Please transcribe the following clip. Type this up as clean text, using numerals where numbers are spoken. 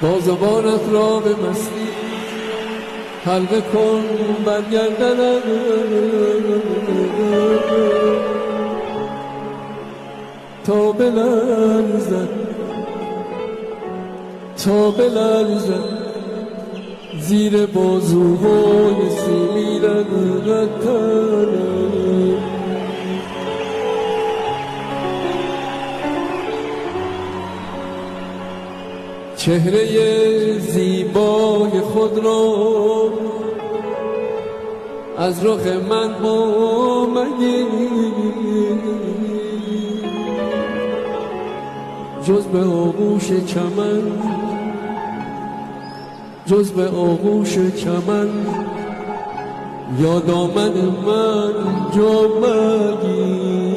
با زبانت را به مستی حلقه کن بر گردنم، تا بلرزد تا بلرزد زیر بازوهای سیمیرم تنم. چهره زیبای خود را از رخ من با مگیر، جز به آغوش چمن، جز به آغوش چمن یا دامن من جا مگیر.